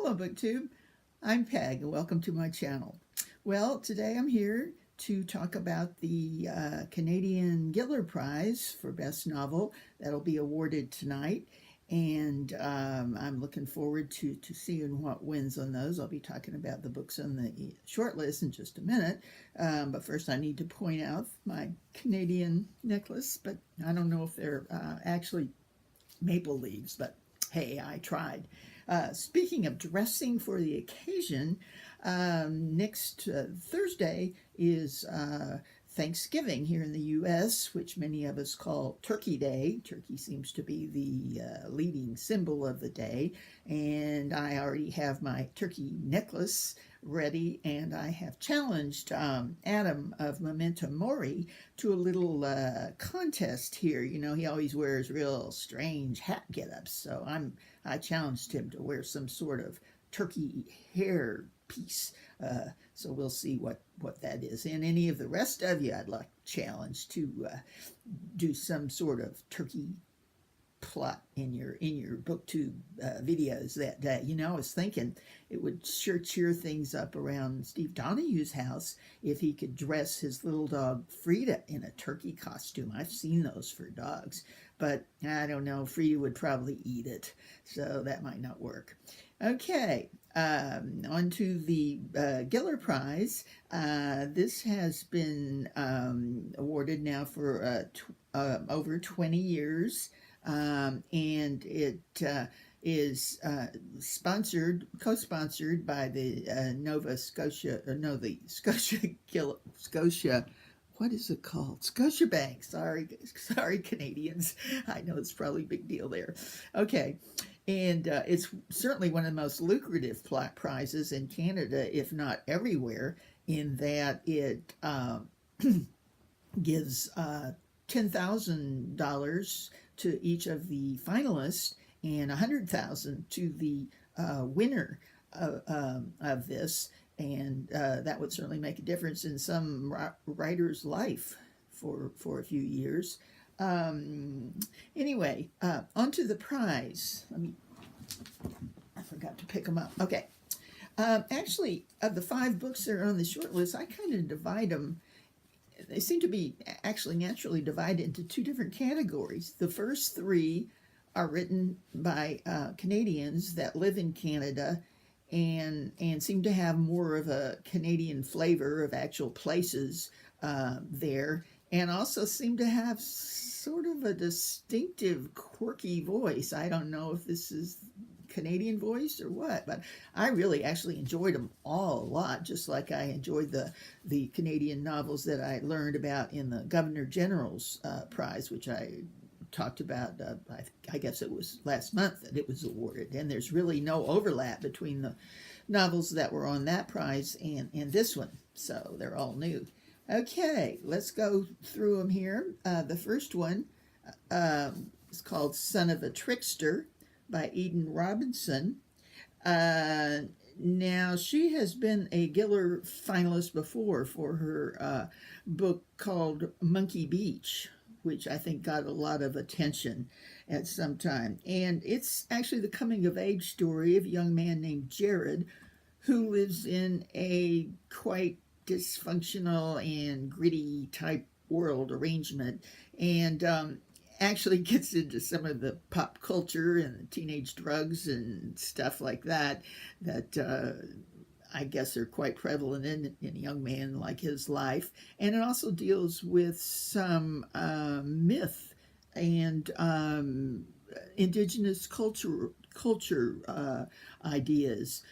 Hello, BookTube. I'm Peg, and welcome to my channel. Well, today I'm here to talk about the Canadian GILLER Prize for Best Novel that'll be awarded tonight. And I'm looking forward to seeing what wins on those. I'll be talking about the books on the shortlist in just a minute. But first I need to point out my Canadian necklace, but I don't know if they're actually maple leaves, but hey, I tried. Speaking of dressing for the occasion, next Thursday is Thanksgiving here in the U.S., which many of us call Turkey Day. Turkey seems to be the leading symbol of the day, and I already have my turkey necklace ready, and I have challenged Adam of Memento Mori to a little contest here. You know, he always wears real strange hat get-ups, so I challenged him to wear some sort of turkey hair piece. So we'll see what that is. And any of the rest of you I'd like to challenge to do some sort of turkey plot in your BookTube videos that day. You know, I was thinking it would sure cheer things up around Steve Donahue's house if he could dress his little dog Frida in a turkey costume. I've seen those for dogs, but I don't know, Frida would probably eat it, so that might not work. Okay, on to the GILLER Prize. This has been awarded now for over 20 years. And it is co-sponsored by the Nova Scotia, the Scotia, what is it called? Scotiabank. Sorry, Canadians. I know it's probably a big deal there. Okay, and it's certainly one of the most lucrative prizes in Canada, if not everywhere, in that it gives $10,000 to each of the finalists and $100,000 to the winner of this, and that would certainly make a difference in some writer's life for a few years. Anyway, onto the prize. I forgot to pick them up. Okay. Actually, of the 5 books that are on the short list, I kind of divide them. They seem to be actually naturally divided into 2 different categories. The first 3 are written by Canadians that live in Canada and seem to have more of a Canadian flavor of actual places there, and also seem to have sort of a distinctive, quirky voice. I don't know if this is Canadian voice or what, but I really actually enjoyed them all a lot, just like I enjoyed the Canadian novels that I learned about in the Governor General's Prize, which I talked about, I guess it was last month that it was awarded, and there's really no overlap between the novels that were on that prize and this one, so they're all new. Okay, let's go through them here. The first one is called Son of a Trickster by Eden Robinson. Now, she has been a GILLER finalist before for her book called Monkey Beach, which I think got a lot of attention at some time. And it's actually the coming-of-age story of a young man named Jared who lives in a quite dysfunctional and gritty type world arrangement, and actually gets into some of the pop culture and the teenage drugs and stuff like that I guess are quite prevalent in a young man like his life. And it also deals with some myth and indigenous culture ideas,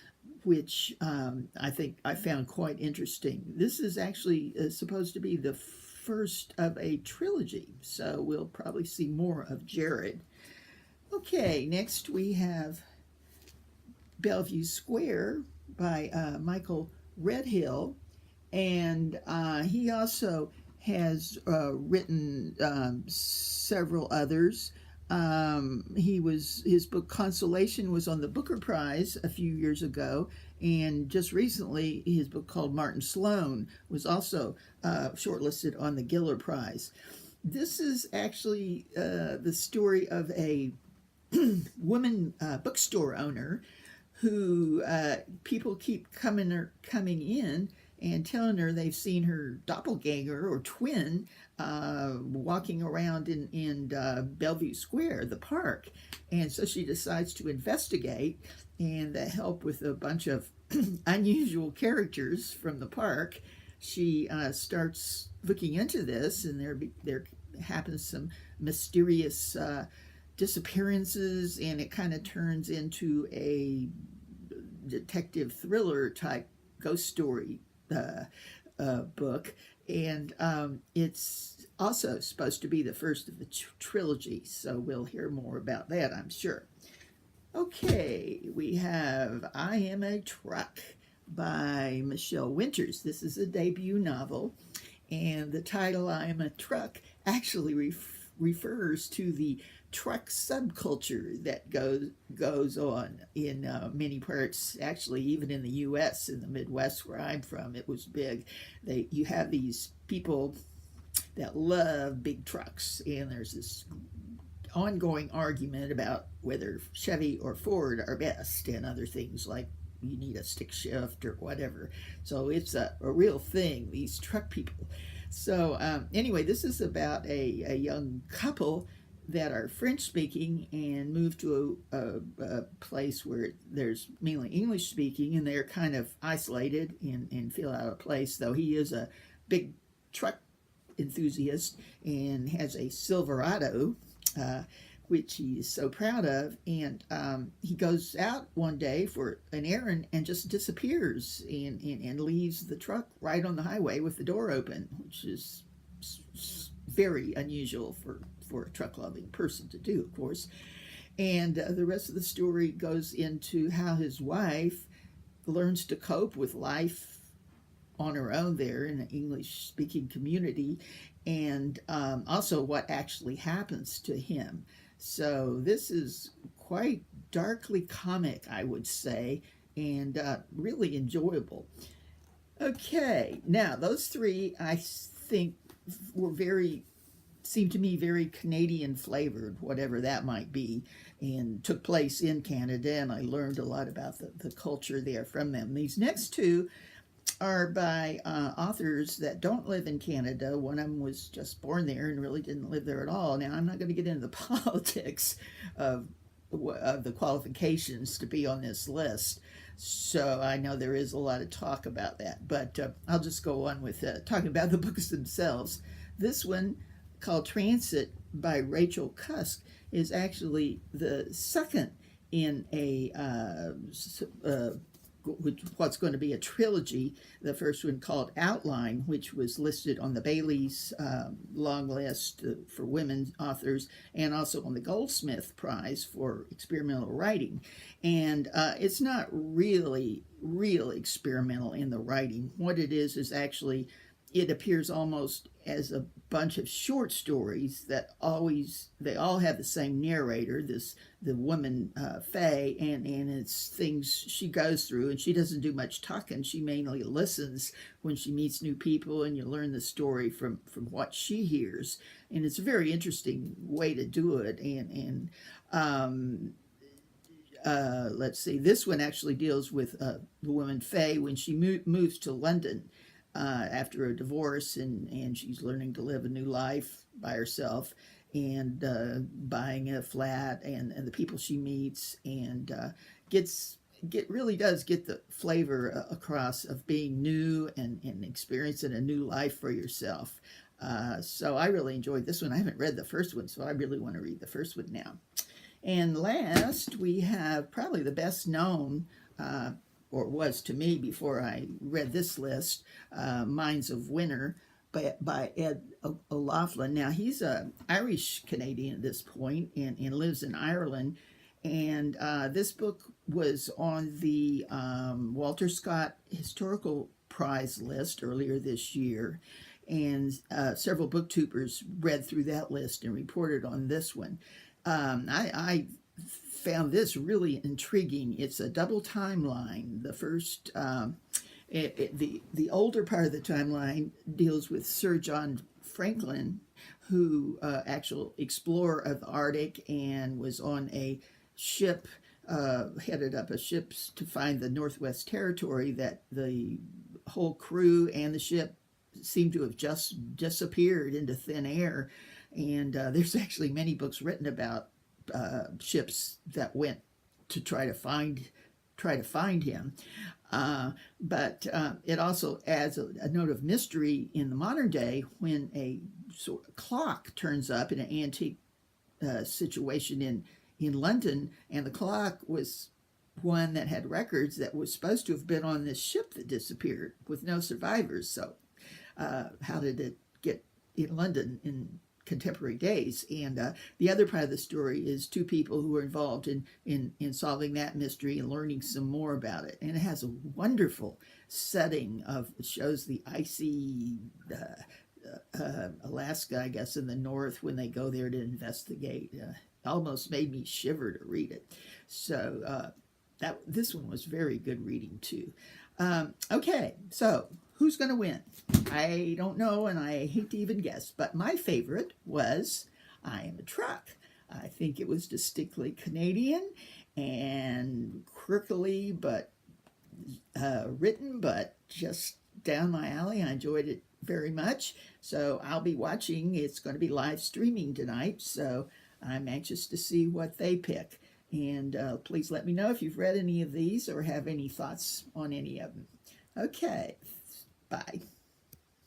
which I think I found quite interesting. This is actually supposed to be the first of a trilogy, so we'll probably see more of Jared. Okay, next we have Bellevue Square by Michael Redhill, and he also has written several others. His book Consolation was on the Booker Prize a few years ago, and just recently his book called Martin Sloan was also shortlisted on the GILLER Prize. This is actually the story of a woman bookstore owner who people keep coming in and telling her they've seen her doppelganger or twin walking around in Bellevue Square, the park. And so she decides to investigate, and that help with a bunch of unusual characters from the park, she starts looking into this, and there happens some mysterious disappearances, and it kind of turns into a detective thriller type ghost story book. And it's also supposed to be the first of the trilogy, so we'll hear more about that, I'm sure. Okay, we have I Am a Truck by Michelle Winters. This is a debut novel, and the title I Am a Truck actually refers to the truck subculture that goes on in many parts, actually even in the U.S., in the Midwest where I'm from. It was big. You have these people that love big trucks, and there's this ongoing argument about whether Chevy or Ford are best, and other things like you need a stick shift or whatever. So it's a real thing, these truck people. So anyway, this is about a young couple that are French speaking and move to a place where there's mainly English speaking, and they're kind of isolated and feel out of place, though he is a big truck enthusiast and has a Silverado, which he is so proud of. And he goes out one day for an errand and just disappears and leaves the truck right on the highway with the door open, which is very unusual for a truck-loving person to do, of course. And the rest of the story goes into how his wife learns to cope with life on her own there in an English-speaking community, and also what actually happens to him. So this is quite darkly comic, I would say, and really enjoyable. Okay, now those three I think seemed to me very Canadian flavored, whatever that might be, and took place in Canada, and I learned a lot about the culture there from them. These next two are by authors that don't live in Canada. One of them was just born there and really didn't live there at all. Now, I'm not going to get into the politics of the qualifications to be on this list, so I know there is a lot of talk about that, but I'll just go on with talking about the books themselves. This one, called Transit by Rachel Cusk, is actually the second in what's going to be a trilogy. The first one called Outline, which was listed on the Bailey's long list for women authors, and also on the Goldsmith Prize for experimental writing. And it's not really real experimental in the writing. What it is actually, it appears almost as a bunch of short stories that they all have the same narrator, the woman Faye, and it's things she goes through, and she doesn't do much talking. She mainly listens when she meets new people, and you learn the story from what she hears, and it's a very interesting way to do it. And let's see, this one actually deals with the woman Faye when she moves to London after a divorce, and she's learning to live a new life by herself, and buying a flat, and the people she meets, and really does get the flavor across of being new and experiencing a new life for yourself. So I really enjoyed this one. I haven't read the first one, so I really want to read the first one now. And last, we have probably the best known, or was to me before I read this list, Minds of Winter by Ed O'Loughlin. Now, he's an Irish-Canadian at this point and lives in Ireland. And this book was on the Walter Scott Historical Prize list earlier this year. And several booktubers read through that list and reported on this one. I found this really intriguing. It's a double timeline. The first, the older part of the timeline deals with Sir John Franklin, who actual explorer of the Arctic, and was on a ship headed up a ship to find the Northwest Territory that the whole crew and the ship seemed to have just disappeared into thin air. And there's actually many books written about ships that went to try to find him. But it also adds a note of mystery in the modern day when a sort of clock turns up in an antique situation in London, and the clock was one that had records that was supposed to have been on this ship that disappeared with no survivors. So how did it get in London in contemporary days? And the other part of the story is two people who were involved in solving that mystery and learning some more about it. And it has a wonderful setting of, shows the icy Alaska, I guess, in the north when they go there to investigate. Almost made me shiver to read it. So this one was very good reading too. Okay, so who's going to win? I don't know, and I hate to even guess, but my favorite was I Am a Truck. I think it was distinctly Canadian and quirkily, but written, but just down my alley. I enjoyed it very much. So I'll be watching. It's going to be live streaming tonight, so I'm anxious to see what they pick. And please let me know if you've read any of these or have any thoughts on any of them. Okay, bye.